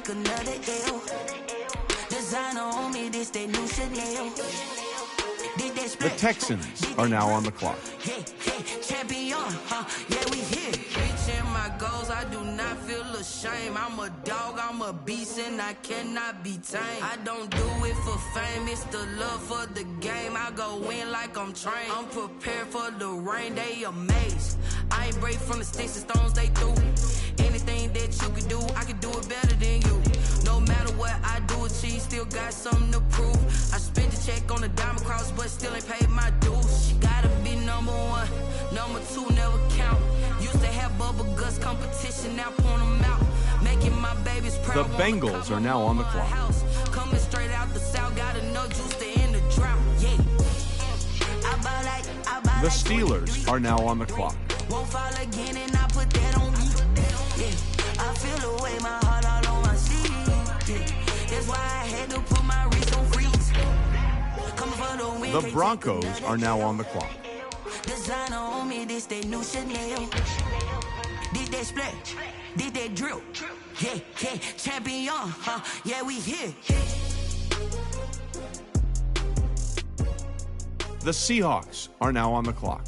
take another L. Designer on me, this that new Chanel. The Texans are now on the clock. Champion, yeah, we here. Reaching my goals, I do not feel ashamed. I'm a dog, I'm a beast, and I cannot be tamed. I don't do it for fame, it's the love for the game. I go in like I'm trained. I'm prepared for the rain, they amazed. I ain't break from the sticks and stones they threw. Anything that you can do, I can do it better than you. No matter what I do, achieve, still got something to prove. I spent the check on the diamond cross, but still ain't paid my dues. She gotta be number one, number two never count. Used to have bubble guts competition, now point them out. Making my babies proud. The Bengals are now on the clock. Coming straight out the south, got enough juice to end the drought. Yeah. The Steelers are now on the clock. Won't fall again, and I put that on me. Yeah. I feel the way my heart all on my sleeve. Yeah. That's why I had to put my wrist on freeze. Coming for the win. The Broncos are now on the clock. Designer on me, this that new Chanel. Did that split, did that drill. Yeah, champion, yeah, we here. The Seahawks are now on the clock.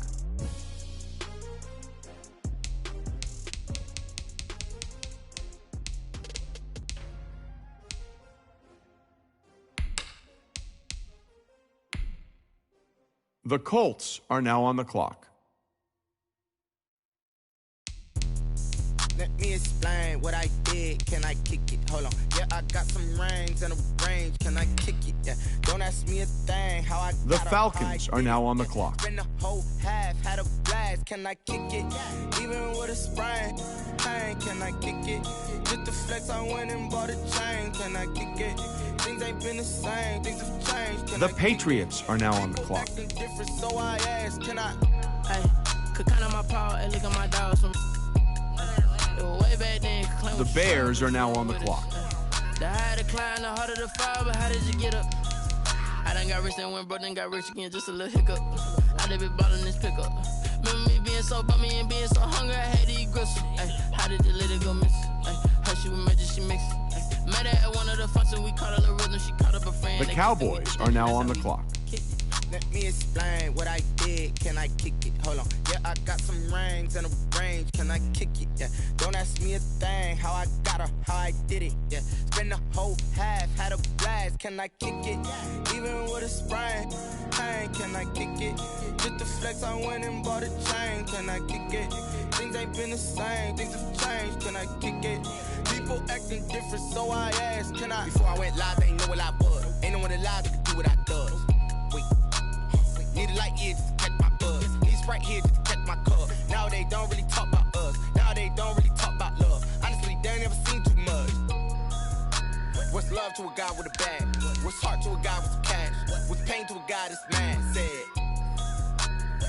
The Colts are now on the clock. Let me explain what I did. Can I kick it? Hold on. Yeah, I got some rings and a range. Can I kick it? Yeah. Don't ask me a thing. How I got The Falcons are now on the clock. Spend the whole half, had a blast. Can I kick it? Even with a sprain, pain. Can I kick it? Just the flex, I went and bought a chain. Can I kick it? Things ain't been the same. Things have changed. The Patriots are now on the clock. Different, so I asked, can I? Hey, could count on my power and look at my dogs from. Way back then, the Bears are now on the clock. The higher the climb, the harder the fall, but how did you get up? I done got rich and went broke, then got rich again, just a little hiccup. I done been ballin' this pickup. Remember me being so bummy and being so hungry, I had to eat gristle. Ay, how did the lady go miss? Her she was magic, she mixed. Met her at one of the functions, we caught her little rhythm, she caught up a friend. The Cowboys are now on the clock. Let me explain what I did. Can I kick it? Hold on. Yeah, I got some rings and a range. Can I kick it? Yeah. Don't ask me a thing. How I got her, how I did it. Yeah. Spend the whole half, had a blast. Can I kick it? Even with a sprain, pain. Can I kick it? Just the flex, I went and bought a chain. Can I kick it? Things ain't been the same. Things have changed. Can I kick it? People acting different, so I asked, can I? Before I went live, they ain't know what I was. Ain't no one alive that could do what I does. Need a light here just to catch my buzz. Need Sprite here just to catch my cup. Now they don't really talk about us. Now they don't really talk about love. Honestly, they ain't never seen too much. What's love to a guy with a bag? What's heart to a guy with some cash? What's pain to a guy that's mad? Said.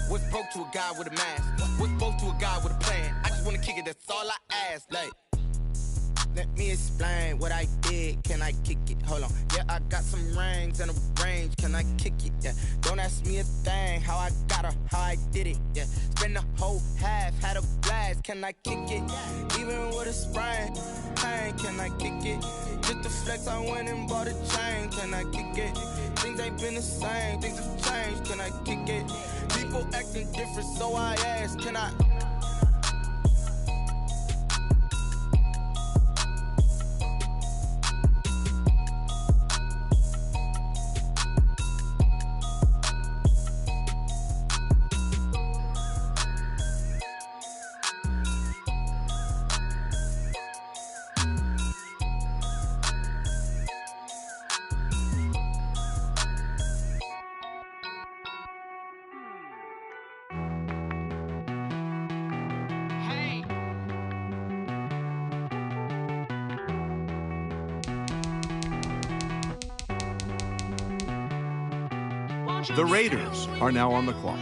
What's broke to a guy with a mask? What's broke to a guy with a plan? I just wanna kick it, that's all I ask. Like, let me explain what I did. Can I kick it? Hold on. Yeah, I got some rings and a range. Can I kick it? Yeah. Don't ask me a thing. How I got her, how I did it. Yeah. Spend the whole half, had a blast. Can I kick it? Even with a sprain, pain. Can I kick it? Just the flex, I went and bought a chain. Can I kick it? Things ain't been the same. Things have changed. Can I kick it? People acting different, so I asked, can I? The Raiders are now on the clock.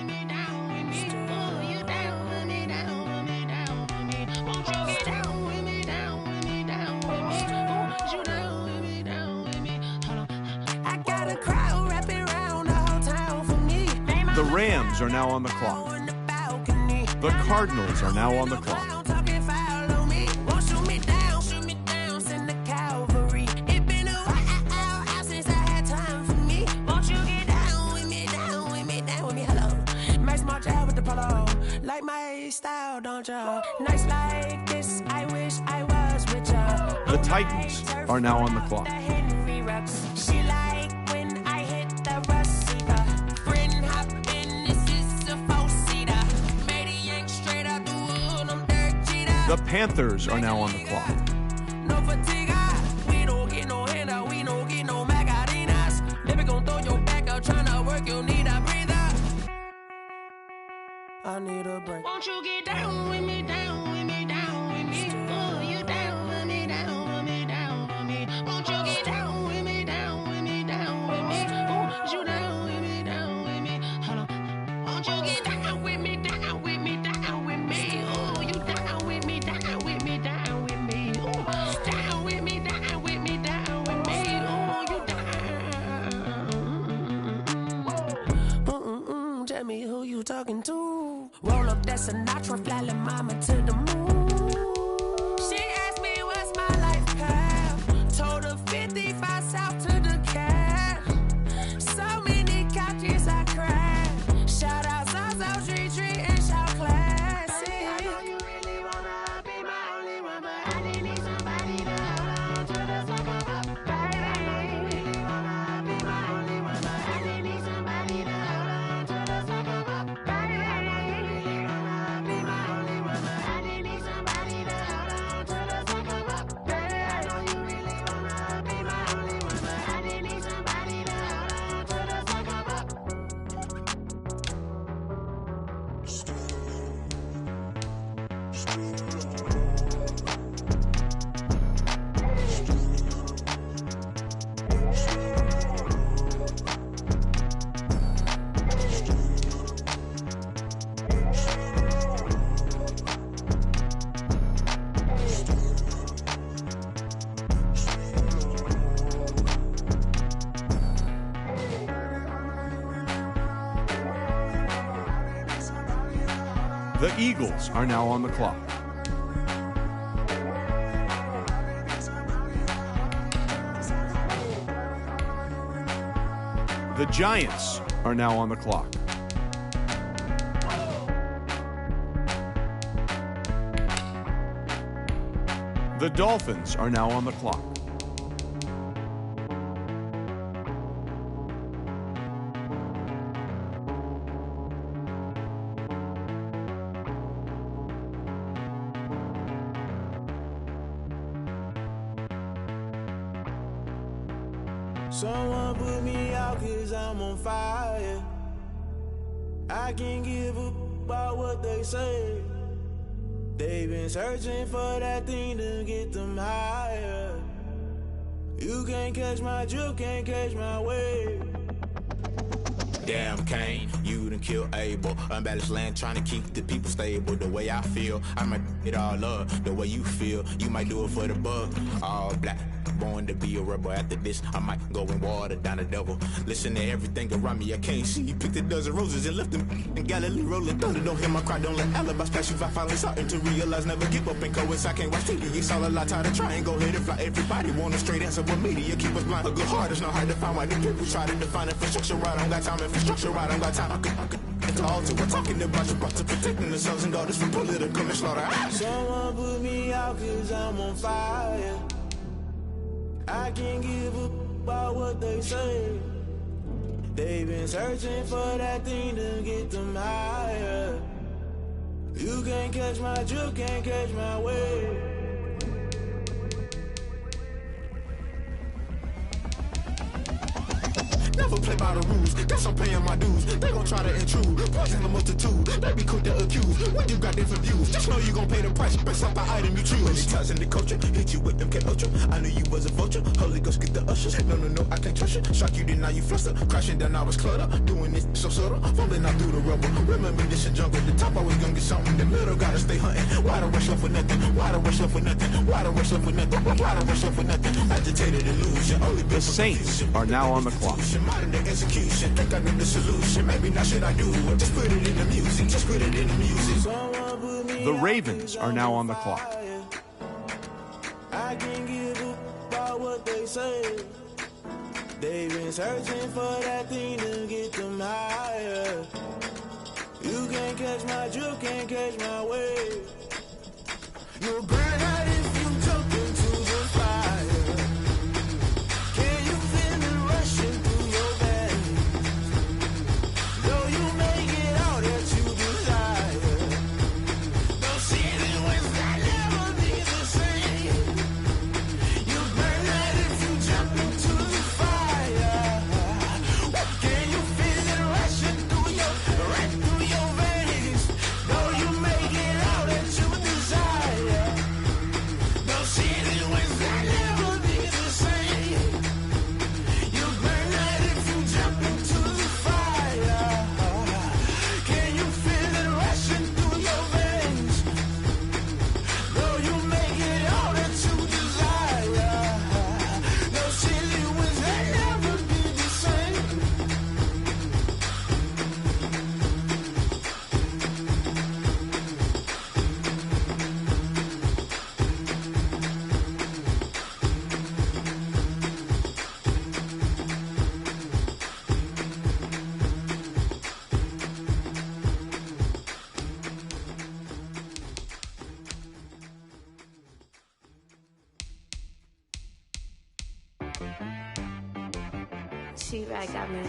The Rams are now on the clock. The Cardinals are now on the clock. loud, don't ya? Nights like this, I wish I was with ya. The Titans are now on the clock. She like when I hit the receiver. Friend hop in, this is a four-seater. Made a yank straight out the wood, I'm Derek Jeter. The Panthers are now on the clock. No fatigue, we don't get no handout, we don't get no Macarinas. Never gon' throw your back out, tryna work, you need a breather. I need a break. Won't you get down with me, down with me, down with me? Oh, you down with me, down with me, down with me. Won't you get down with me, down with me, down with me? Oh, you down with me, down with me. Hold on. Won't you get down with me, down with me, down with me? Oh, you down with me, down with me, down with me. Oh, down with me, down with me, down with me. Oh, you down. Tell me who you talking to. Roll up that Sinatra, fly la mama to the moon. She asked me what's my life path. Told her 55 south to the cab. So many couches I cried. Shout out South Street Tree and shout classic. I know you really wanna be my only one, but I didn't need somebody to hold on to the sucker up, baby. I know you really wanna be my only one, but I didn't need somebody to hold on to the sucker up, baby. I know you really wanna be my only one, but I didn't need somebody to hold on to the sucker up, baby. I know you really wanna be my only one, but I didn't need somebody to hold on to the sucker up. The Eagles are now on the clock. The Giants are now on the clock. The Dolphins are now on the clock. Someone put me out 'cause I'm on fire. I can't give up about what they say. They've been searching for that thing to get them higher. You can't catch my drift, can't catch my wave. Damn Kane, you done killed Abel. Unbalanced land trying to keep the people stable. The way I feel, I might it all up. The way you feel, you might do it for the bug. All black, born to be a rebel. After this, I might go and water down the devil. Listen to everything around me, I can't see. You picked a dozen roses and left them in Galilee rolling thunder. Don't hear my cry, don't let alibis pass you. I finally starting to realize, never give up and coincide. I can't watch TV, it's all a lot. Tired of trying, go ahead and fly. Everybody want a straight answer, but media keep us blind. A good heart is not hard to find. Why the people try to define infrastructure right? I don't got time, infrastructure right? I don't got time. I could call to we're talking about you, about to protecting the sons and daughters from political and slaughter. Someone put me out 'cause I'm on fire. I can't give up about what they say. They've been searching for that thing to get them higher. You can't catch my drift, can't catch my wave. Never play by the rules, guess I'm paying my dues. They gon' try to intrude, poison the multitude. They be quick to accuse, when you got different views. Just know you gon' pay the price, based off the item you choose. Many ties in the culture, hit you with them K-Ultra. I knew you was a vulture, Holy Ghost get the ushers. No, I can't trust you. Shock you, then now you fluster. Crashing down, I was cluttered. Doing this so subtle, falling out through the rubble. Remember this a jungle, the top always gonna get something. The middle gotta stay hunting. Why the rush up for nothing? Why the rush up for nothing? Why the rush up for nothing? Why the rush up for nothing? Agitated illusion, only The Saints are now on the clock. Modern day execution, think I know the solution. Maybe not should I do it? Just put it in the music, just put it in the music. The Ravens are now on the clock. I can't give up about what they say. They've been searching for that thing to get them higher. You can't catch my drift, can't catch my wave. You'll burn out if you jump into the fire. Can you feel it rushing through your veins? Though you make it all that you desire. Don't see it was that never be the same. You'll burn out if you jump into the fire. Can you feel it rushing through your veins? Though you make it all that you desire. Don't see it was that never be the same. You burn out if you jump into the fire. Can you feel it rushing through your veins? Though you make it all that you desire. No silly was that never be the same. T-Rag got me.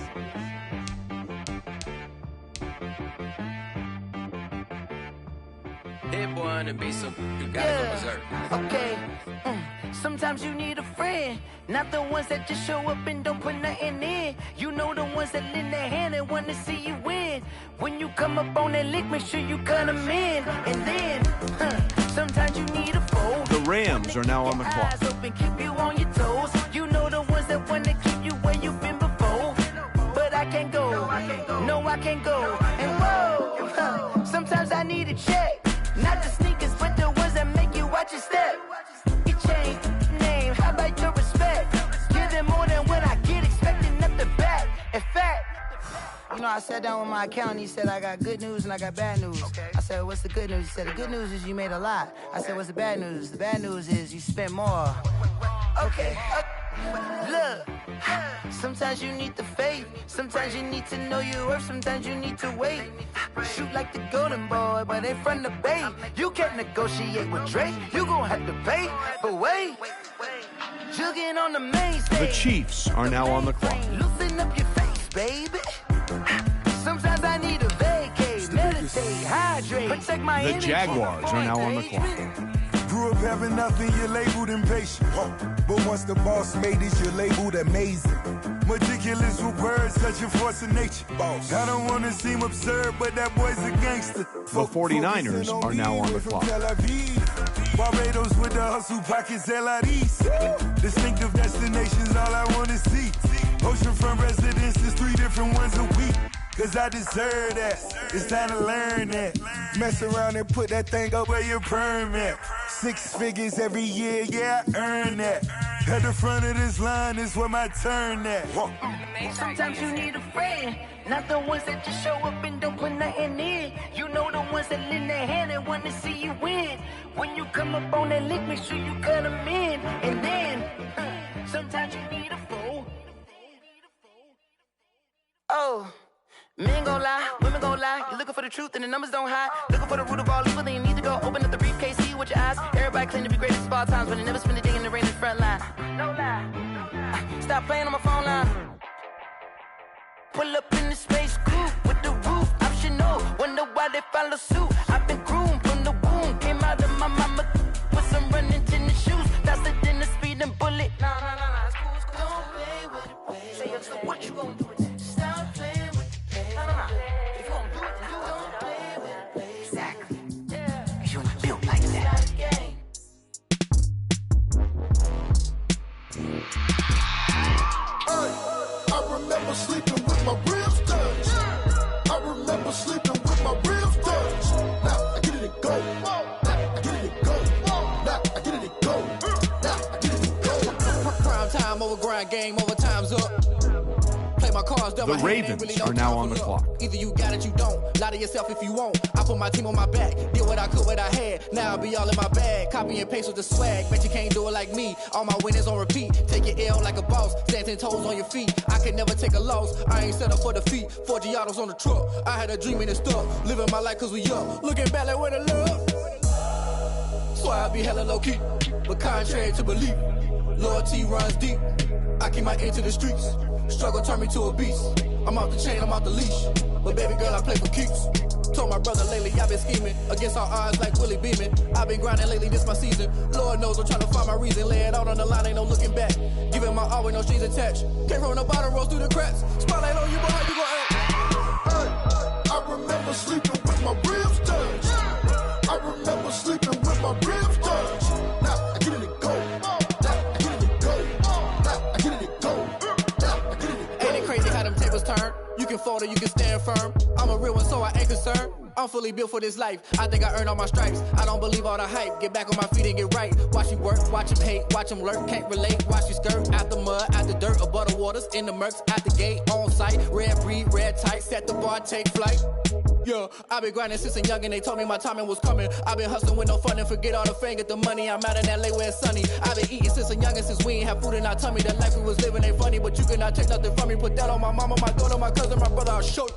Hit boy on the beat, so you gotta go berserk. Okay. Sometimes you need a friend, not the ones that just show up and don't put nothing in. You know the ones that lend their hand and want to see you win. When you come up on that lick, make sure you cut them in. And then, sometimes you need a foe. The Rams are now on the clock. Eyes open, keep you on your toes. You know the ones that want to keep you where you've been before. But I can't go. No, I can't go. And whoa, sometimes I need a check. Not the sneakers, but the ones that make you watch your step. Your chain, name, how about your respect? Give them more than what I get, expecting up the back. In fact, you know, I sat down with my accountant. He said, I got good news and I got bad news. I said, what's the good news? He said, the good news is you made a lot. I said, what's the bad news? The bad news is you spent more. Okay. Look, sometimes you need the faith. Sometimes you need to know your worth. Sometimes you need to wait. Shoot like the golden boy, but ain't from the bay. You can't negotiate with Drake. You gon' have to pay. But wait, jugging on the main stage. The Chiefs are now on the clock. Loosen up your face, baby. Sometimes I need a vacate, meditate, hydrate, protect my The energy. Jaguars are now on the clock. Grew up having nothing, you're labeled impatient. But once the boss made it, you're labeled amazing. Meticulous with words, such a force of nature. Boss. I don't want to seem absurd, but that boy's a gangster. The 49ers are now on the clock. Barbados with the hustle pockets, LIDs. Distinctive destinations, all I want to see. Oceanfront residences, 3 different ones a week. Cause I deserve that, it's time to learn that. Mess around and put that thing up where your perm at. 6 figures every year, yeah, I earn that. At the front of this line is where my turn at. Sometimes you need a friend, not the ones that just show up and don't put nothing in. You know the ones that lend their hand and want to see you win. When you come up on that lick, make sure you cut them in. And then, sometimes you need a foe. Oh. Men gon' lie, women gon' lie. You're looking for the truth and the numbers don't hide. Looking for the root of all evil, then you need to go open up the briefcase, see with your eyes. Everybody claim to be greatest of all times, but they never spend a day in the rain in the front line. No lie. Stop playing on my phone line. Pull up in the space coupe with the roof optional. Wonder why they follow suit. I've been groomed from the womb. Came out of my mama with some running tennis shoes. Faster than a speeding bullet. Nah, it's cool, it's cool. Don't play with it, baby. Say, what you gon' do with it? Stop playing with it. If you gon' do it, then you don't play with it, baby. Exactly. Yeah. Cause you're not built like that. I remember sleeping with my ribs touched. I remember sleeping with my ribs touched. Now I get it and go. Now I get it and go. Now I get it and go. Now I get it and go. Prime time over grind game, over time's up. My cards, the Ravens really are now on the clock. Either you got it, you don't. Lie to yourself if you won't. I put my team on my back, did what I could, what I had. Now I be all in my bag, copy and paste with the swag. Bet you can't do it like me. All my winners on repeat. Take your L like a boss, stand 10 toes on your feet. I can never take a loss. I ain't set up for defeat. 4 Giottos on the truck. I had a dream and it stuck. Living my life cause we young. Looking back like where the love. Swear I be hella low key, but contrary to belief, loyalty runs deep. I keep my ear to the streets. Struggle turned me to a beast. I'm off the chain, I'm off the leash. But baby girl, I play for keeps. Told my brother lately, I've been scheming against all odds like Willie Beeman. I've been grinding lately, this my season. Lord knows I'm trying to find my reason. Lay it out on the line, ain't no looking back. Giving my all with no strings attached. Came from the bottom, rose through the cracks. Spotlight on you, boy, how you gon' act? I remember sleeping with my ribs touched. I remember sleeping with my ribs touched. Now I get it and go. Now I get it and go. Now I get it and go. Now I get it and go. Ain't it crazy how them tables turn? You can fold or you can stand firm. I'm a real one, so I ain't concerned. I'm fully built for this life. I think I earned all my stripes. I don't believe all the hype. Get back on my feet and get right. Watch you work, watch him hate, watch him lurk. Can't relate, watch you skirt. Out the mud, out the dirt, above the waters, in the murks, at the gate, on site. Red breed, red tight, set the bar, take flight. Yeah, I been grinding since a young and they told me my timing was coming. I been hustling with no fun and forget all the fame, get the money. I'm out in LA where it's sunny. I been eating since a young and since we ain't have food in our tummy. The life we was living ain't funny, but you cannot take nothing from me. Put that on my mama, my daughter, my cousin, my brother, I'll show you.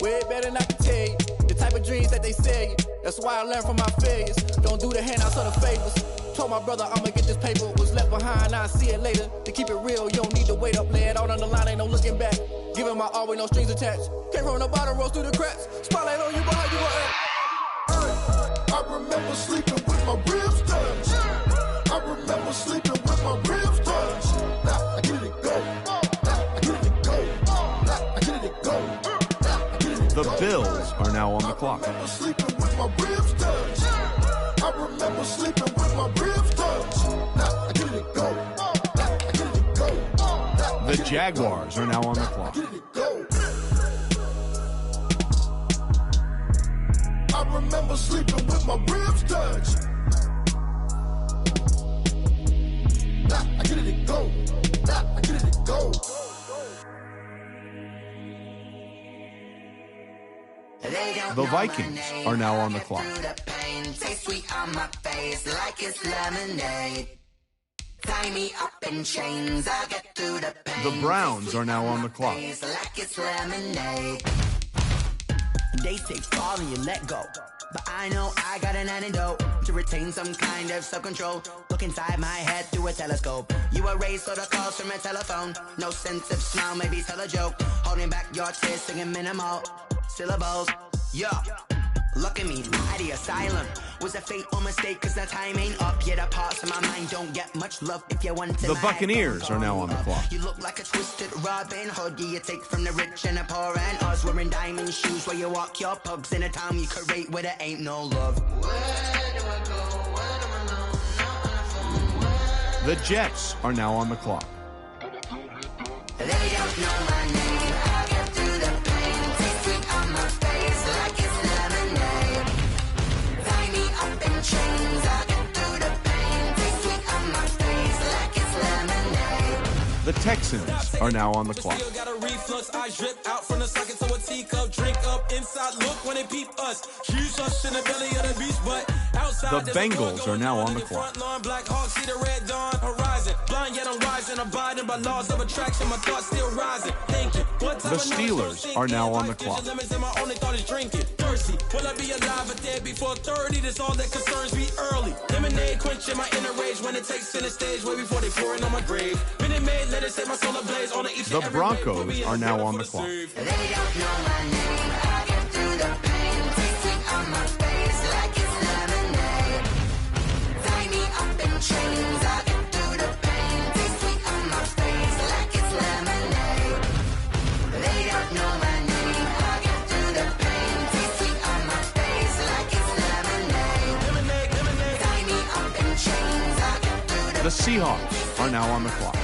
Way better than I can tell you. The type of dreams that they sell you. That's why I learned from my failures. Don't do the handouts or the favors. Told my brother I'ma get this paper. Was left behind, I'll see it later. To keep it real, you don't need to wait up. Lay it out on the line, ain't no looking back. Giving my all with no strings attached. Came from the bottom, rose through the cracks. Spotlight on you, boy, how you gon' act? I remember sleeping with my ribs touched. I remember sleeping with my ribs touched. Now I get it and go. Now I get it and go. Now I get it and go. The Bills are now on the clock. I remember sleeping with my ribs touched. I remember sleeping with my ribs touched. Now I get it and go. Now I get it and go. The Jaguars are now on the clock. I remember sleeping with my ribs touched. Now I get it and go. Now I get it and go. The Vikings are now on the clock. Taste sweet on my face like it's lemonade. Tie me up in chains, I'll get through the pain. The Browns are now on the clock. Like it's lemonade. They say fall and you let go, but I know I got an antidote to retain some kind of self-control. Look inside my head through a telescope. You erase all the calls from a telephone. No sense of smile, maybe tell a joke. Holding back your tears, singing minimal syllables. Yeah, look at me, at the asylum. Was a fate or mistake, cause the time ain't up. Yet a parts of my mind don't get much love. If you want to The Buccaneers are now on the clock. You look like a twisted Robin Hood. You take from the rich and the poor and us. Wearing diamond shoes where you walk your pugs. In a town you create where there ain't no love. Where do I go? Where do I know? The Jets are now on the clock. They don't know my name. I get through the pain. Taste sweet on my face like it's lemonade. Tie me up in chains. I get through the pain. Taste sweet on my face like it's lemonade. The Texans are now on the clock. Still got a reflux, I drip out from the socket to a teacup. Drink up inside, look when they peep us. Use us in the belly of the beast, but outside The Bengals are now on the clock. Black Hawk, see the red dawn horizon. Blind yet I'm rising, abiding by laws of attraction. My thoughts still rising. Thinking, what type The of Steelers are now on the clock. Limits and my only thought is drinking. Thirsty, will I be alive or dead before 30? That's all that concerns me early. Lemonade quenching my inner rage when it takes center stage way before they pour it on my grave. Minute Maid, let it set my soul ablaze on each The Broncos are now on the clock. They don't know my name. I get through the pain. Taste sweet on my face like it's lemonade. Tie me up in chains. I get through the pain. Taste sweet on my face like it's lemonade. They don't know my name. I get through the pain. Taste sweet on my face like it's lemonade. Tie me up in chains. I get through the The Seahawks are now on the clock.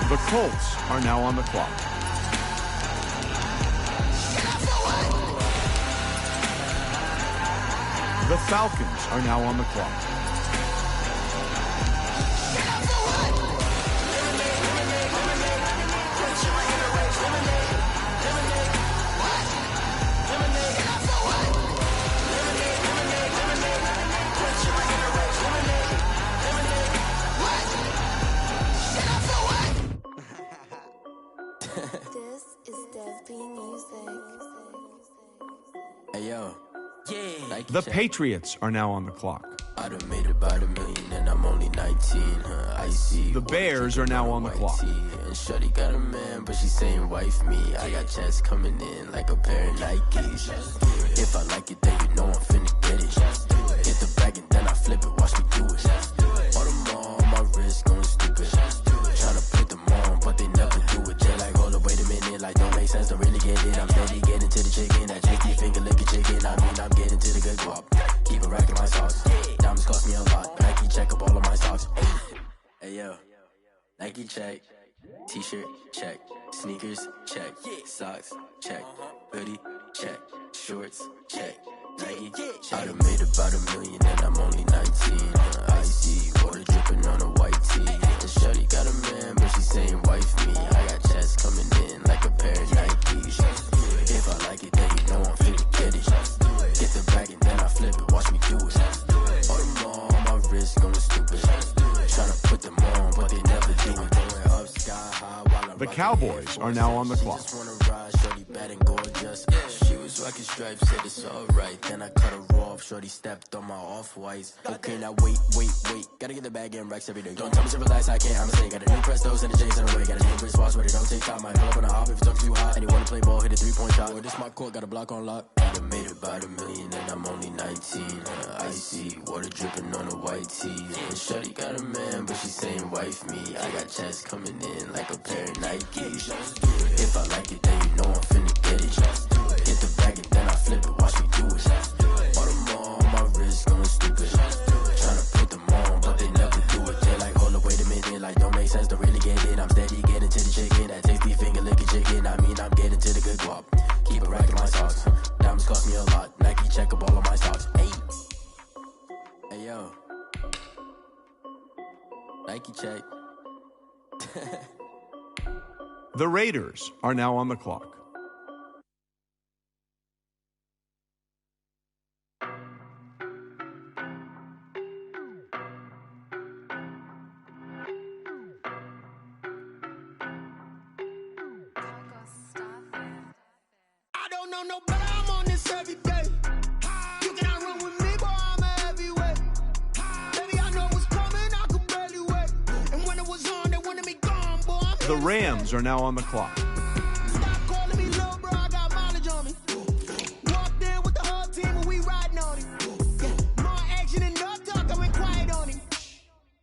The Colts are now on the clock. The Falcons are now on the clock. Hey, yo. Yeah. The Patriots are now on the clock. I done made about $1 million and I'm only 19, I see. The Bears are now on the clock. And shorty got a man, but she saying wife me. I got checks coming in like a pair of Nikes. If I like it, then you know I'm finna get it. Hit the bag and then I flip it, watch me do it. All them on my wrist going stupid. Tryna put them on, but they never do it. They're like, hold up, wait a minute, like don't make sense, don't really get it. I'm steady getting to the chicken, that JT finger licking chicken. I mean, I'm getting to the good guap. Keep it racking my sauce. Diamonds cost me a lot. Nike check up all of my socks. Hey yo, Nike check. T-shirt check. Sneakers check. Socks check. Hoodie check. Shorts check. Nike check. I done made about $1 million and I'm only 19. Icy water dripping on a white tee. And shorty got a man, but she saying wife me. I got checks coming in like a pair of Nikes. If I like it, then you know I'm finna get it. Get the bag and then I flip it, watch me do it. All them on my wrist going stupid. Tryna put them on, but they never do it. Going up sky high while I'm The Cowboys are now on the clock. just wanna ride, shorty bad and gorgeous. She was rocking stripes, said it's alright. Then I cut her off, shorty stepped on my off-whites. Okay, now wait. Gotta get the bag and racks every day. Don't tell me to relax, I can't, I'm saying. Got a new Prestos and a J's in the way. Got a new wristwatch, but it don't take time. I pull up on a hop if it's too hot. And you wanna play ball, hit a 3-point shot. Well, this my court, got a block on lock. I done made about $1 million and I'm only 19. Icy water dripping on a white tee. And shorty got a man, but she saying wife me. I got checks coming in like a pair of Nikes. If I like it, then you know I'm finna get it. Hit the bag and then I flip it, watch me do it. All them on my wrist going stupid. Tryna put them on, but they never do it. They're like, hold up, wait a minute, like don't make sense, don't really get it. I'm steady getting to the chicken, that tasty finger licking chicken. I mean, I'm getting to the good guap. Keep it racking my socks. Diamonds cost me a lot. Nike check up all of my socks. Hey yo, Nike check. The Raiders are now on the clock. I don't know no better, I'm on this every day. You cannot run with me, boy, I'm a heavyweight. Baby, I know what's coming, I could barely wait. And when it was on, they wanted me gone, boy, I'm The Rams are now on the clock. Stop calling me little bro, I got mileage on me. Walked in with the whole team and we riding on it. More action and no talk, I went quiet on him.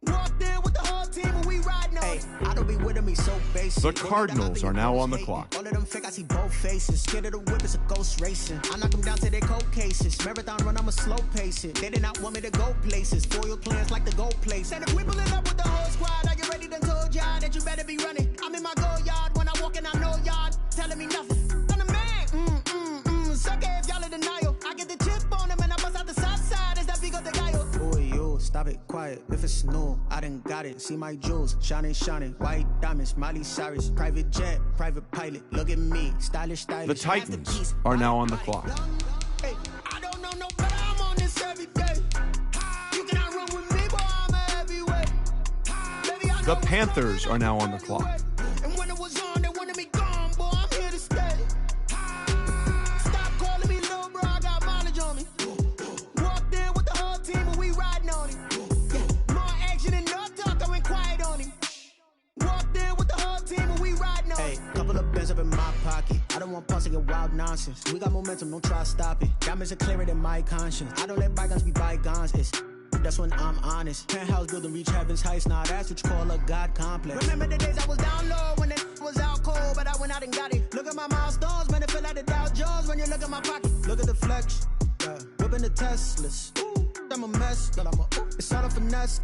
Walked in with the whole team and we riding on it. I don't be with me so basic. The Cardinals are now on the clock. All of them fake, I see both faces. Scared of the whip, it's a ghost racing. I knock them down to their cold cases. Marathon run, I'm a slow pace it. They did not want me to go places. Foil plans like the gold place. And if we pulling up with the whole squad, I get ready to told y'all that you better be running. I'm in my go yard when I walk in, I know y'all telling me nothing. I'm the man, sucker if y'all in denial. I get the chip on them and I bust out the south side. Is that big of the guy? Boy, yo, stop it, quiet. If it's new, I done got it. See my jewels, shining, white diamonds, Miley Cyrus, private jet, private pilot. Look at me, stylish. The Titans are now on the clock. Hey, I don't know no better, I'm on this every day. You cannot run with me, boy, I'm a heavyweight. Baby, I know The Panthers are now on the clock. and when it was on, they wanted me gone, boy, I'm here to stay. Stop calling me little bro, I got mileage on me. Walked in with the whole team and we riding on it. More action and no talk, I went quiet on him. Walked in with the whole team and we riding on it. Couple of bins up in my pocket. I don't want pulse to get wild nonsense. We got momentum, don't try to stop it. Diamonds are clearer than my conscience. I don't let bygones be bygones. It's that's when I'm honest. Penthouse building, reach heaven's heights. Now that's what you call a God complex. Remember the days I was down low when it was out cold, but I went out and got it. Look at my milestones, man, it feel like the Dow Jones when you look at my pocket. Look at the flex, whipping the Teslas. I'm a mess, but it's all a finesse.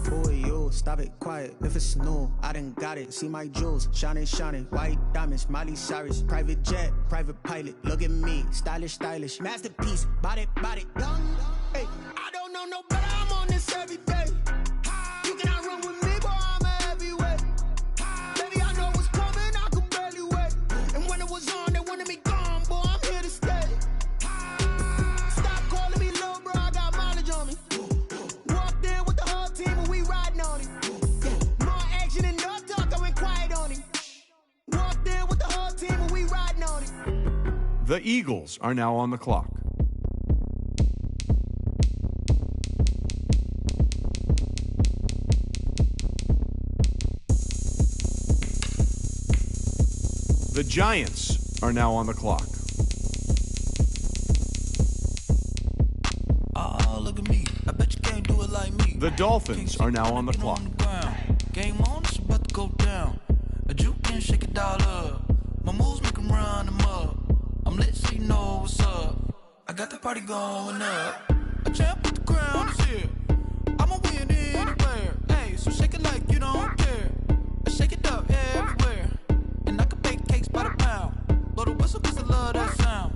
Boy, yo, stop it, quiet. If it's new, I done got it. See my jewels, shining, white diamonds, Miley Cyrus, private jet, private pilot. Look at me, stylish, masterpiece, body, young. Hey, I don't know no better, I'm on this every day. You cannot run with me, boy, I'm a heavyweight. Baby, I know what's coming, I could barely wait. And when it was on, they wanted me gone, boy, I'm here to stay. Stop calling me little bro, I got mileage on me. Walked in with the whole team and we riding on it. More action and no talk, I went quiet on him. Walked in with the whole team and we riding on it. The Eagles are now on the clock. The Giants are now on the clock. Oh, look at me. I bet you can't do it like me. The Dolphins are now on the clock. Game on, it's about to go down. A juke and shake it all up. My moves make them run them up. I'm lit so you know what's up. I got the party going up. A champ with the crown is here. I'ma win anywhere. Hey, so shake it like you don't care. I shake it up everywhere. And I can bake cakes by the pound. Blow the whistle cause I love that sound.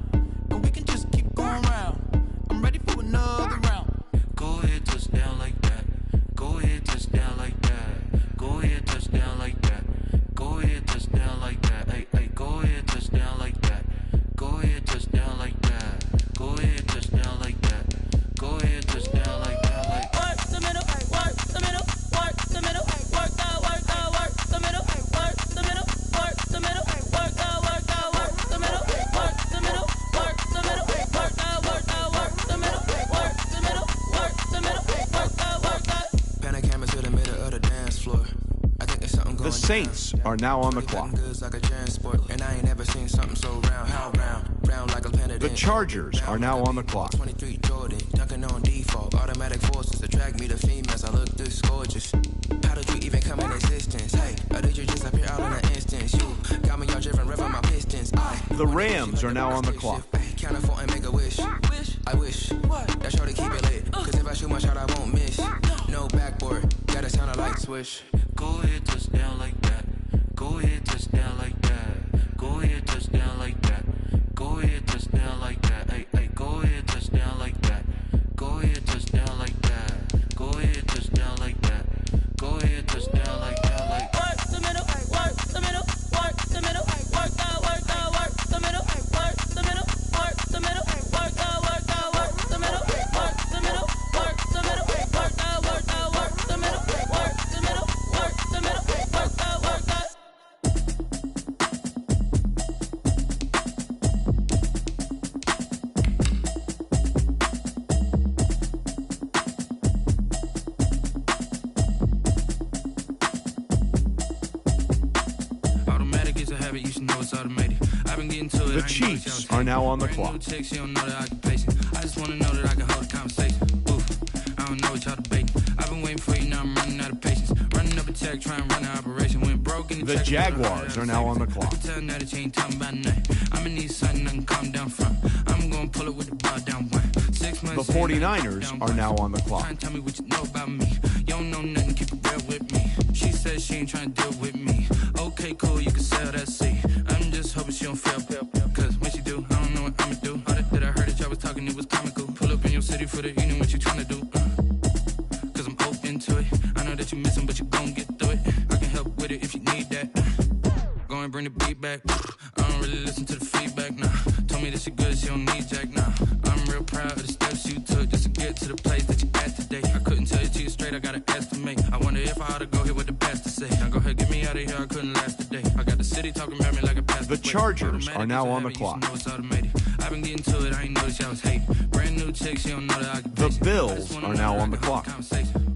And we can just keep going round. I'm ready for another round. Go ahead, touch down like that. Go ahead, touch down like that. Go ahead, touch down like that. Go ahead, touch down like that. Hey, hey, go ahead, touch down like that. Go ahead, touch down like that. Go ahead, touch down like that. Go ahead, touch down like that. Like work the middle, work the middle, work the middle, work that, work the middle, work the middle, work the middle, work that, work the middle, work the middle, work the middle, work that, work the middle, work the middle, work the middle, work that, work that. Pan a camera to the middle of the dance floor. I think there's something going The Saints are now on the clock. like a transport, and I ain't never seen something so round. How round like a planet. The Chargers are now on the clock. 23 Jordan, dunking on default. Automatic forces attract me to females. I look this gorgeous. How did you even come in existence? Hey, or did you just appear out in an instance? You got me all driven, revving my pistons. The Rams are now on the clock. Count for and make a wish. I wish that shorty keep it lit. Cause if I shoot my shot, I won't miss. No backboard, gotta sound a light switch. go ahead, touch down like that. Go ahead, touch down like that. Go ahead, touch down like that. Go ahead, touch down like that. Hey, hey, go ahead, touch down like that. Go ahead, touch down like that. Go ahead, touch down like that. Go ahead, touch down like that. Like work the middle, work the middle, work the middle, work that, work that, work the middle, work the middle, work the middle, work that, work that, work the middle, work the middle, work the middle, work that, work that, work the middle, work the middle, work the middle, work that, work that. You should know it's automated. I've been getting to it. The Chiefs are now on the clock. I don't know the occupation. I just want to know that I can hold a conversation. Oof, I don't know what y'all debating. I've been waiting for you, now I'm running out of patience. Running up a check, trying to run an operation. Went broke in the Jaguars are now on the clock. I can tell now that you ain't talking about nothing. I'ma need something I can calm down from. I'm gonna pull it with the ball down one. 6 months. The 49ers are now on the clock. Trying to tell me what you know about me. You don't know nothing, keep it real with me. She says she ain't trying to deal with me. Okay, cool, you can sell that seat. I'm just hoping she don't fail. Cause when she do, I don't know what I'ma do. All that I heard that y'all was talking, it was comical. Pull up in your city for the evening, what you tryna do? Cause I'm open to it. I know that you missing, but you gon' get through it. I can help with it if you need that. Go and bring the beat back. I don't really listen to the feedback, nah. Told me that she good, she don't need jack, nah. I'm real proud of the steps you took just to get to the place that you at today. I couldn't tell you to you straight, I gotta estimate. I wonder if I ought to go here with the best to say. Now go ahead, get me out of here, I couldn't last today. I got the city talking about me like a pastor. The Chargers are now on the clock. I've been getting to it, I ain't noticed y'all was hating. Brand new chick, she don't know the occupation. The Bills are now on the clock.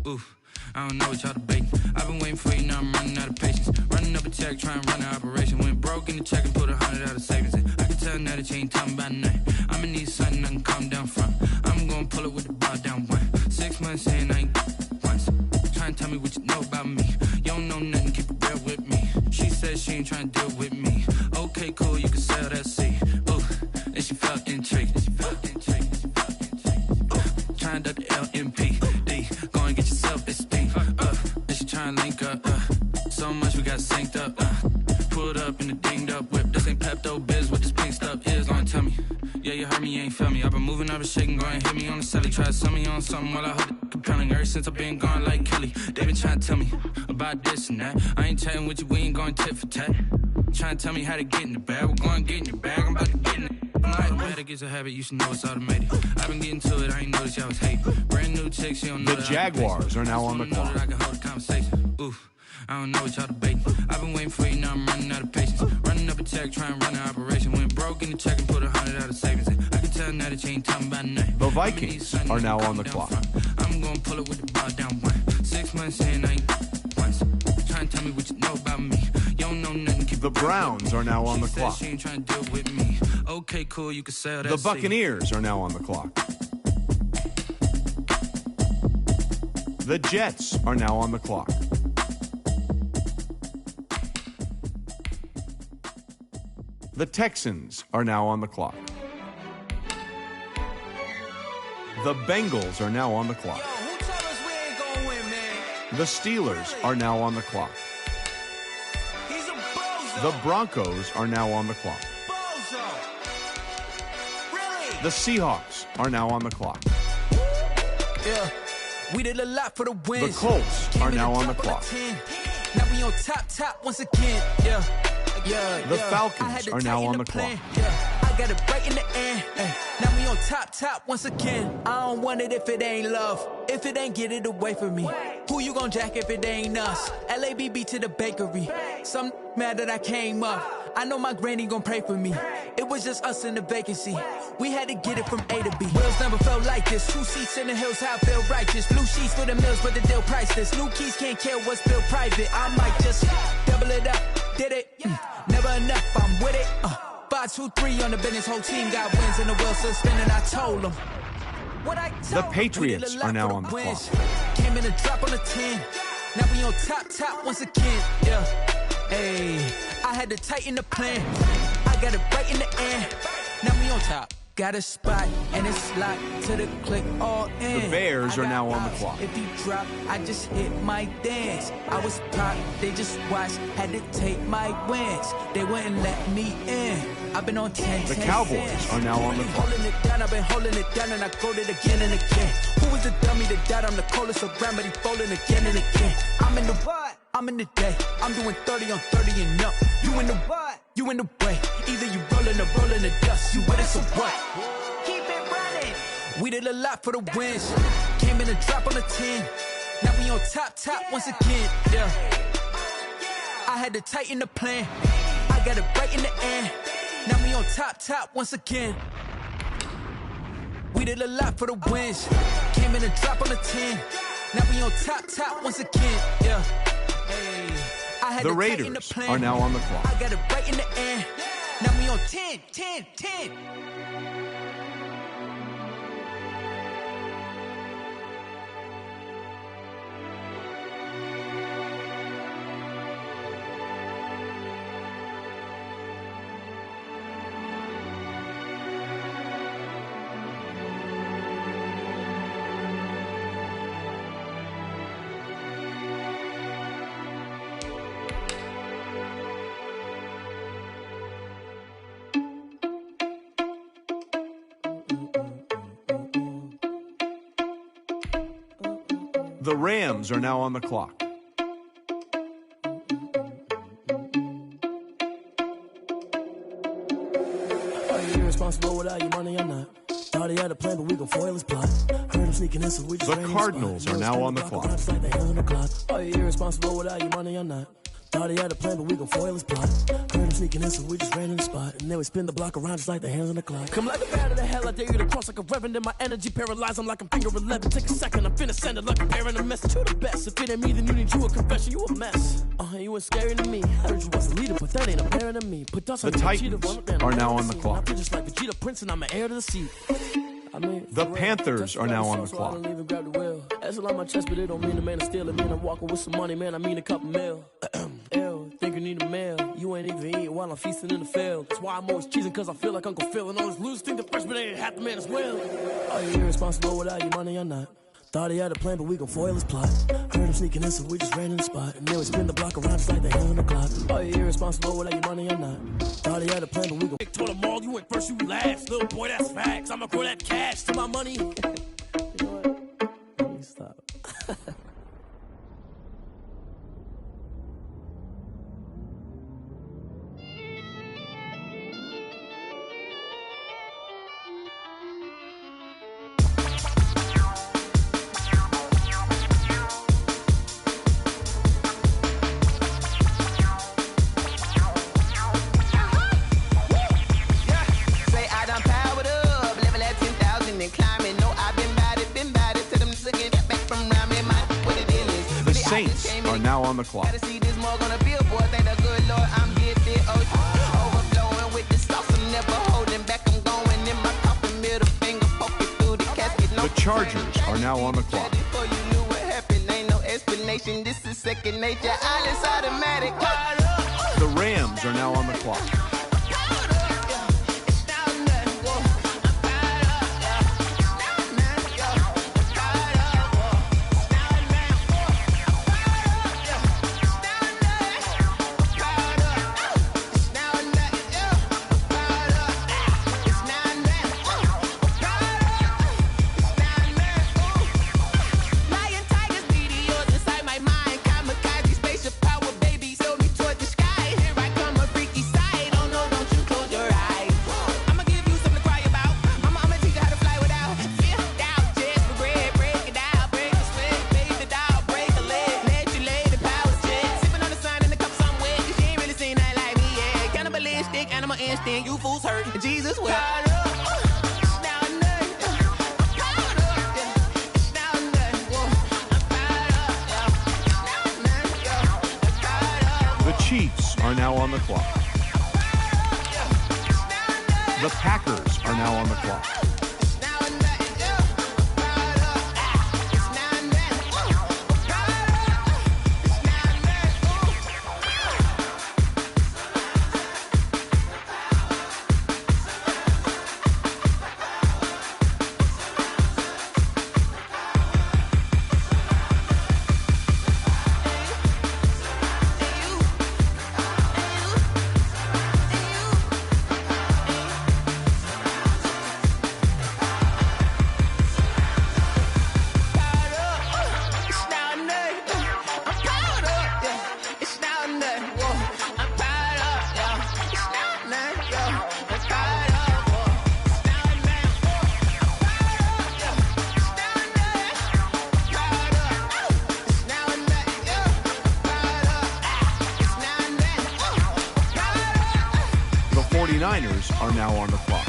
Oof, I don't know what y'all debating. I've been waiting for you, now I'm running out of patience. Running up a check, trying to run an operation. Went broke in the check and put 100 out of savings in. I can tell now that you ain't talking about nothing. I'ma need something I can calm down from. I'm gonna pull it with the ball down one. 6 months in, I ain't once. Trying to tell me what you know about me. You don't know nothing, keep it real with me. She says she ain't trying to deal with me. Okay, cool, you can sell that seat. Ooh, and she felt intrigued. Trying to duck the LMP. Go and get yourself esteemed. And she trying to link up. So much we got synced up. Pulled up in a dinged up whip. This ain't Pepto Biz, what this pink stuff is. Go and tell me. Yeah, you heard me, you ain't feel me. I've been moving, I've been shaking, go and hit me on the celly. Try to sell me on something while I hold it compelling. Ever since I've been gone like Kelly, they been trying to tell me about this and that. I ain't chatting with you, we ain't going tit for tat. Trying to tell me how to get in the bag, we're going to get in the bag, I'm about to get in it. I'm like, Static is a habit, you should know it's automated. I've been getting to it, I ain't noticed y'all was hating. Brand new chick, she don't know The Jaguars are now on the clock. I can hold a conversation. Oof. I don't know what y'all debating. I've been waiting for you, now I'm running out of patience. Running up a check, trying to run an operation. Went broke in the check and put 100 out of savings. I can tell now that you ain't talking about nothing. The Vikings are now on the clock. I'm gonna pull it with the ball down one. 6 months in, I ain't once. Trying to tell me what you know about me. You don't know nothing. Keep The Browns are now on the clock. She ain't trying to deal with me. Okay, cool, you can sell that. The Buccaneers are now on the clock. The Jets are now on the clock. The Texans are now on the clock. The Bengals are now on the clock. Yo, who told us we ain't gonna win, man? The Steelers are now on the clock. He's a bozo. The Broncos are now on the clock. Bozo. Really? The Seahawks are now on the clock. Yeah. We did a lot for the wins. The Colts are now on the clock. Now we on top once again. Yeah. The Falcons are now on the clock. Yeah. I got it right in the end. Now we on top once again. I don't want it if it ain't love. If it ain't, get it away from me. Who you gon' jack if it ain't us? LABB to the bakery. Some mad that I came up. I know my granny gon' pray for me. It was just us in the vacancy. We had to get it from A to B. Wheels never felt like this. 2 seats in the hills, how I feel righteous. Blue sheets for the mills, but the deal priceless. New keys can't kill what's built private. I might just double it up. Did it? Never enough, I'm with it. 5, 2, 3 on the business. Whole team got wins and the wheels still spinning. I told them. The Patriots are now on the clock. Came in a drop on the 10. Now we on top once again. Yeah. Hey, I had to tighten the plan. I got it right in the end. Now we on top. Got a spot and it's locked to the click all in. The Bears are now on the clock. If you drop, I just hit my dance. I was pop, they just watched, had to take my wins. They wouldn't let me in. I've been on 10. The Cowboys are now on the clock. Holding it down, I've been holding it down, and I go it again and again. Who was the dummy that died? I'm the coldest around, but he folding again and again. I'm in the what? I'm in the day. I'm doing 30 on 30 and up. You in the what? You in the way. Either you rolling the dust. You with us or what? Keep it running. We did a lot for the wins. Came in a drop on the 10. Now we on top once again. Yeah. I had to tighten the plan. I got it right in the end. Now we on top once again. We did a lot for the wins. Came in a drop on the 10. Now we on top once again. Yeah. Hey. I had The to Raiders tighten the plan. are now on the clock. I got it right in the end. Now we on 10. The Rams are now on the clock. Are you irresponsible without your money or not? Thought he had a plan, but we gon' foil his plot. Heard him sneaking in, so we just The Cardinals are now on the clock. Are you irresponsible without your money or not? Thought he had a plan, but we gon' foil his plot. Heard him sneaking in, so we just ran in the spot. And then we spin the block around just like the hands on the clock. Come like a bat of the hell, I dare you to cross like a reverend. In my energy paralyzed, I'm like I'm finger 11. Take a second, I'm finna send it like a parent a message to the best. If it ain't me, then you need you a confession, you a mess. You ain't scary to me. Heard you was a leader, but that ain't apparent to me. Put dust on The Titans are now on the clock. I'm just like Vegeta Prince, and I'm an heir to the seat. The Panthers are now on the clock. I don't even grab the wheel. That's a lot on my chest, but it don't mean the man to steal it. Mean I'm walking with some money, man. I mean a couple mil. Ew, think you need a meal. You ain't even eating while I'm feasting in the field. That's why I'm always cheesing, cause I feel like Uncle Phil. And all those losers think the freshman ain't half the man as well. Are you irresponsible without your money or not? Thought he had a plan, but we gon' foil his plot. Heard him sneaking in, so we just ran in the spot. And then we spin the block around just like the hands on the clock. Are you irresponsible without your money or not? Thought he had a plan, but we gon' told them all, you went first, you last. Little boy, that's facts. I'ma grow that cash to my money. You know what? Let me stop. on the clock. Gotta see this mug on a billboard. Thank the good Lord I'm gifted. Overflowing with the sauce. I'm never holding back. I'm going in my coffin. Middle finger poking through the casket. The Chargers are now on the clock. Before you knew what happened, ain't no explanation. This is second nature. All is automatic. The Rams are now on the clock. You fools hurt. Jesus will. The Chiefs are now on the clock. The Packers are now on the clock. The 49ers are now on the clock.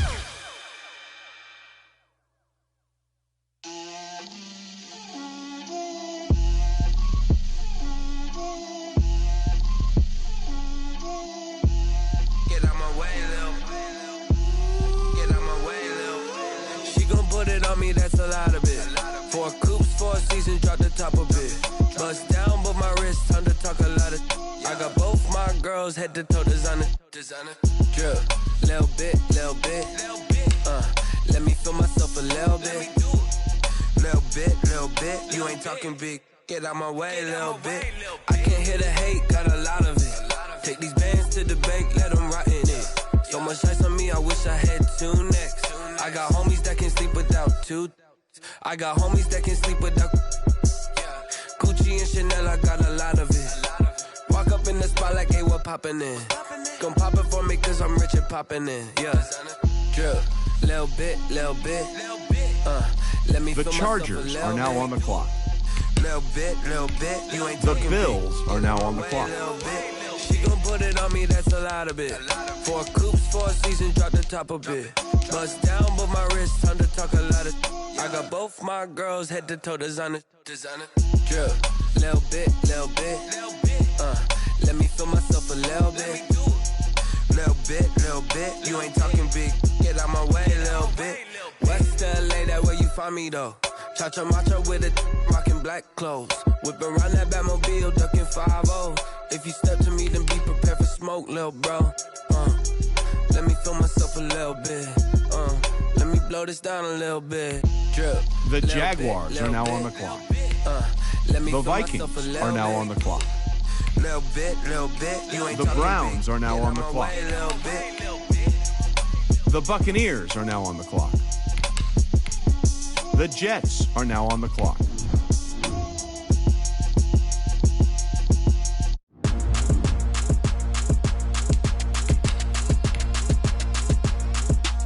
Get out my way, Lil. Get out my way, Lil. She gon' put it on me, that's a lot of it. 4 coops, 4 seasons, drop the top a bit. Bust down, but my wrist, time to talk a lot of. I got both my girls head to toe designer. Drip, little bit, little bit. Let me feel myself a little bit. Little bit. You ain't talking big. Get out my way, little bit. I can't hear the hate, got a lot of it. Take these bands to the bank, let them rot in it. So much ice on me, I wish I had 2 necks. I got homies that can sleep without 2. I got homies that can sleep without Gucci and Chanel, I got a lot of it. Walk up in the spot like, hey, what poppin' in? Gon' pop it for me cause I'm rich and poppin' in. Yeah, drip, little bit. Let me The feel Chargers are now on the clock. Little bit. You ain't The talking Bills are now on the clock. She gon' put it on me, that's a lot of it. 4 coops, 4 seasons, drop the top a bit. Bust down, but my wrist, time to talk a lot of. I got both my girls head to toe designer. Drip, little bit. Let me feel myself a little bit. Little bit. You ain't talking big. Get out my way, little bit. West LA, that where you find me though. Cha-cha macho with it, rocking black clothes. Whip around that Batmobile, ducking 5-0. If you step to me, then be prepared for smoke, little bro. Let me feel myself a little bit. Let me blow this down a little bit. Drip. The Jaguars are now on the clock. The Vikings are now on the clock. Little bit. You ain't The Browns are now on the clock. The Buccaneers are now on the clock. The Jets are now on the clock.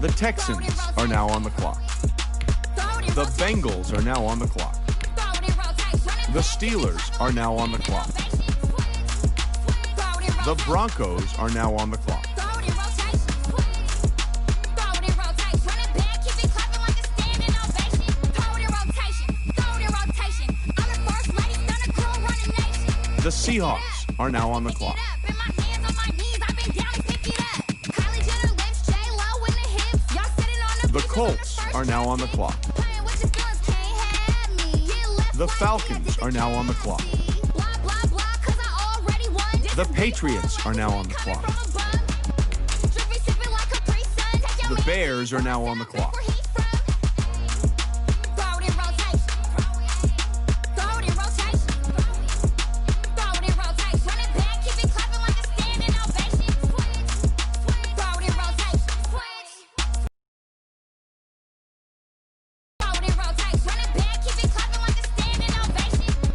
The Texans are now on the clock. The Bengals are now on the clock. The Steelers are now on the clock. The Broncos are now on the clock. The Seahawks are now on the clock. The Colts are now on the clock. The Falcons are now on the clock. The Patriots are now on the clock. The Bears are now on the clock.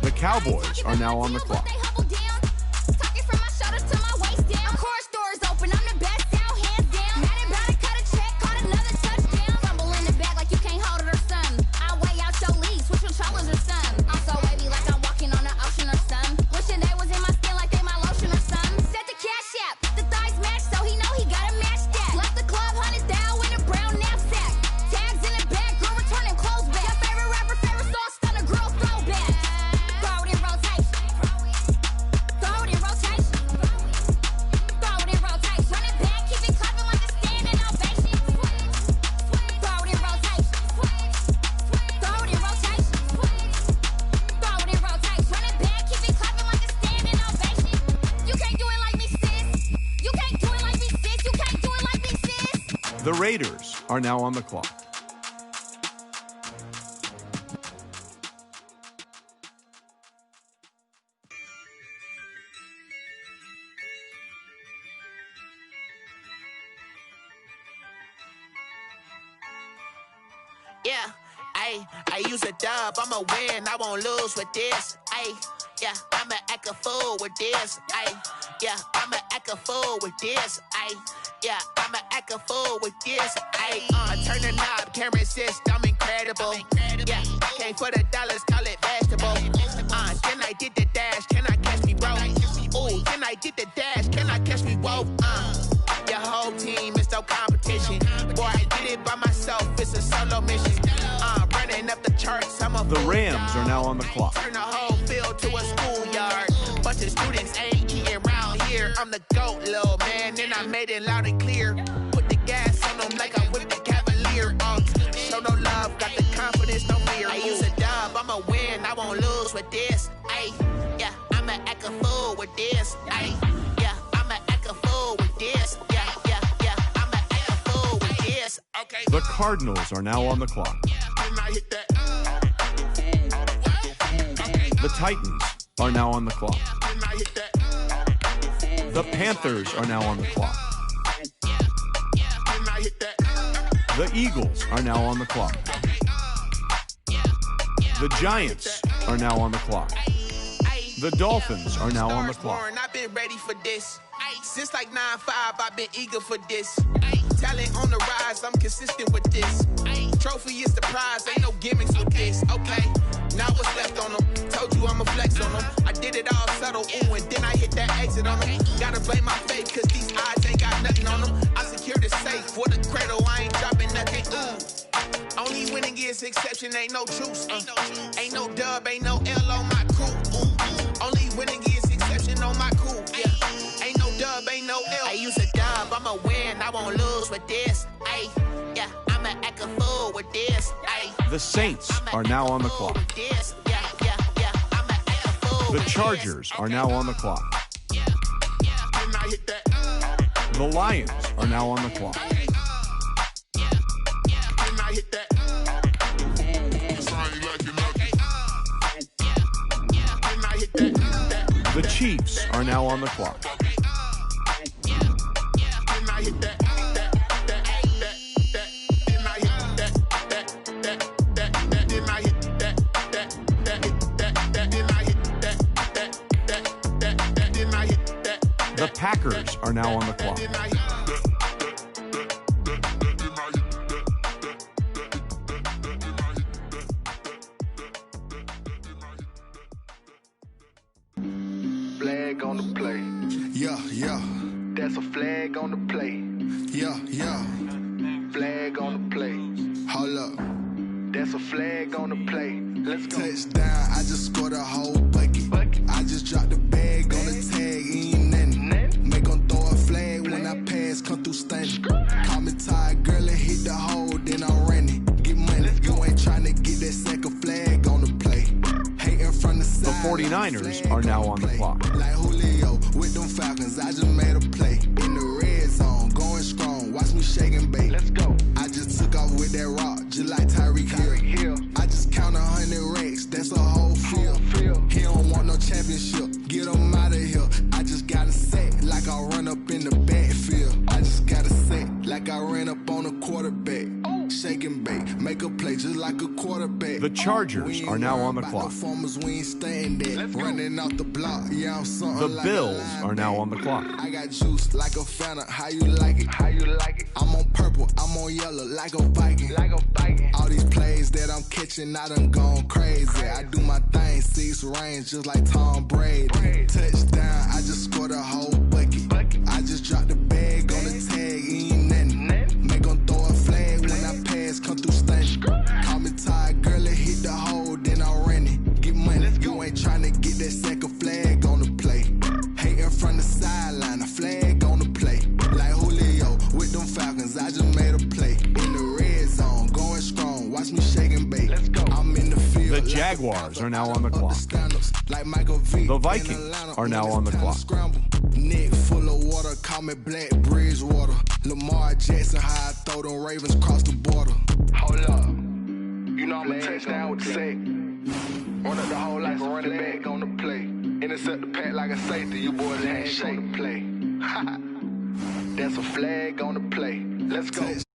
The Cowboys are now on the clock. The Raiders are now on the clock. Yeah, I use a dub, I'ma win, I won't lose with this. Yeah, I'ma act a fool with this. Yeah, I'ma act a fool with this. Yeah, I'ma act a fool with this. Turn the knob, can't resist, I'm incredible. Yeah, came for the dollars, call it vegetable. Then I did the dash, can I catch me, bro? Ooh, then I did the dash, can I catch me, whoa? Your whole team is no competition. Boy, I did it by myself, it's a solo mission. Running up the charts, I'm a The Rams are now on the clock. Turn the whole field to a schoolyard. Bunch of students ain't eating around here. I'm the GOAT, little man, and I made it loud and clear. Put the gas on them like I'm with the Cavalier. Show no love, got the confidence, no fear. I use a dub, I'ma win, I won't lose with this. Yeah, I'ma act a fool with this. Yeah, I'ma act a fool with this. Yeah, I'ma act a fool with this. Okay. The Cardinals are now on the clock. The Titans are now on the clock. The Panthers are now on the clock. The Eagles are now on the clock. The Giants are now on the clock. The Dolphins are now on the clock. I've been ready for this. Since like 9-5, I've been eager for this. Talent on the rise, I'm consistent with this. Trophy is the prize, ain't no gimmicks with this. Okay, now what's left on them? Told you I'ma flex on them. I did it all subtle, ooh, and then I hit that exit on them. Gotta blame my fate, cause these odds ain't got nothing on them. I secure the safe for the cradle, I ain't dropping nothing, ooh. Only winning is exception, ain't no truce. Ain't no dub, ain't no L on my crew. Only winning is exception on my crew. Yeah, ain't no dub, ain't no L. I use a dub, I'ma win, I won't lose with this. Yeah, I'ma act a fool with this. The Saints are now on the clock. The Chargers are now on the clock. The Lions are now on the clock. The Chiefs are now on the clock. The Packers are now on the clock. Flag on the play. Yeah. That's a flag on the play. Yeah. Flag on the play. Hold up. That's a flag on the play. Let's go. Touchdown, I just scored a whole bucket. I just dropped the bag Bigkevo19's are now on the clock. Like Julio with them Falcons, I just made a play. In the red zone, going strong, watch me shake and bake. Let's go. I just took off with that rock, just like Tyreek Hill. I just count 100 racks, that's a whole field. He don't want no championship, get him out of here. I just gotta set like I run up in the backfield. I just gotta set like I ran up on a quarterback. Shake and bake, make a play just like a quarterback. The Chargers are now on the clock. Running out the block, yeah, I'm something The like Bills are now on the clock. I got juice like a Fanta, how you like it? How you like it? I'm on purple, I'm on yellow like a Viking. Like a Viking. All these plays that I'm catching, I done gone crazy. I do my thing, 6 range just like Tom Brady. Touchdown, I just scored a whole bucket. I just dropped the bag on the tag, ain't nothing. Make 'em throw a flag when I pass, come through stunning. Call me tired, girl, it hit the hole, then I ran it. Get money, you ain't tryna get that second flag on the play. Hating from the sideline, a flag on the play. Like Julio with them Falcons, I just made a play. In the red zone, going strong, watch me shake and bake. Let's go. I'm in the field. The Jaguars are now on the clock. Like Michael V. The Vikings are now on the clock. Neck full of water, call me Black Bridgewater. Lamar Jackson, how I throw them Ravens across the border. Hold up. You know I'm a touchdown with the sack. Run up the whole like a running back on the play. Intercept the pack like a safety, you boys ain't shake the play. That's a flag on the play. Let's go.